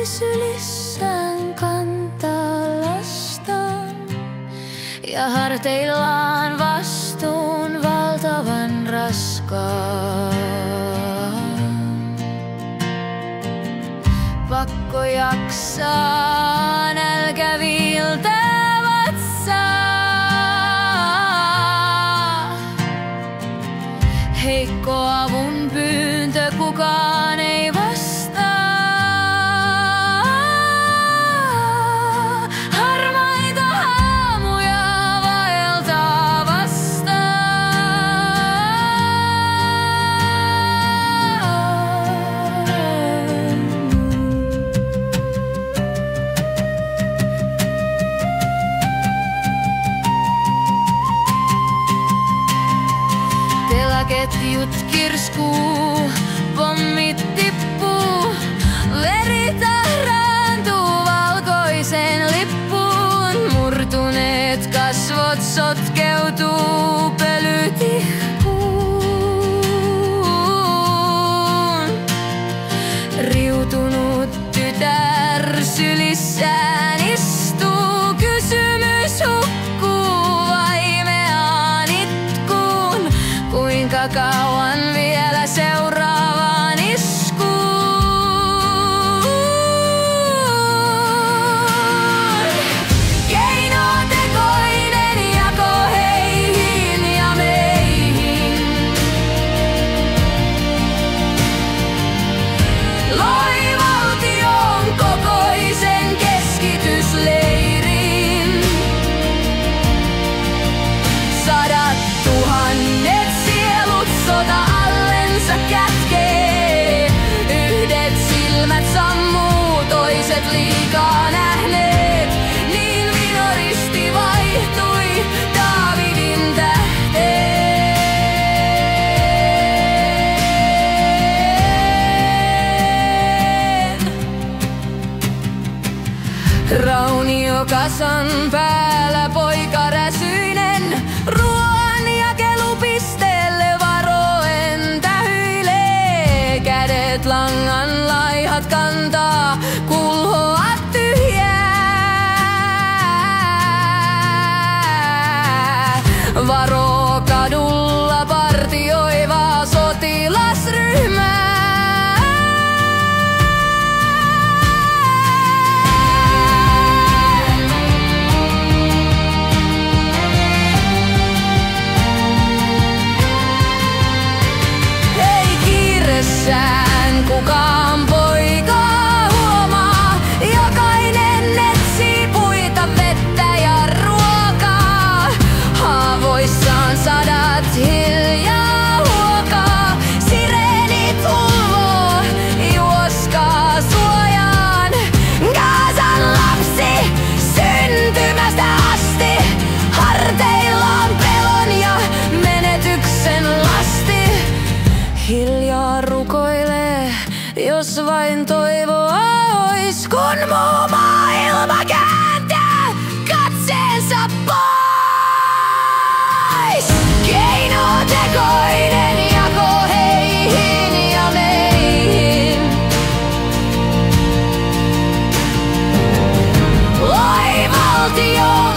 sylissään kantaa lastaan ja harteillaan vastuun valtavan raskaan. Pakko jaksaa, nälkä viiltää vatsaa. Heikko avun pyyntö, kukaan ei vastaa. Harmaita haamuja vaeltaa vastaan. Telaketjut kirskuu, pommit tippuu, veri tahraantuu valkoiseen lippuun. Murtuneet kasvot sotkeutuu pölytihkuun. Riutunut tytär sylissään istuu, kysymys hukkuu vaimeaan itkuun. Kuinka kauan vielä seuraavaan iskuun? Keinotekoinen jako heihin ja meihin. Loi valtion kokoisen keskitysleirin. Sadat tuhannet sielut sota allensa kätkee. Yhdet silmät sammuu, toiset liikaa nähneet. Niin vinoristi vaihtui Daavidin tähteen. Rauniokasan päällä poika räsyinen, ruoanjakelupisteelle varoen tähyilee. Kädet langan laihat kantaa, kulhoa tyhjää. Varo kadulla partioivaa sotilasryhmää. Ei kiireessään kukaan poikaa huomaa. Jokainen etsii puita, vettä ja ruokaa. Haavoissaan sadat hiljaa huokaa. Sireenit ulvoo, juoskaa suojaan. Gazan lapsi syntymästä asti. Harteillaan pelon ja menetyksen lasti. Hiljaa rukoilee, jos vain toivoa ois, kun muu maailma kääntää katseensa pois. Keinotekoinen jako heihin ja meihin. Loi valtion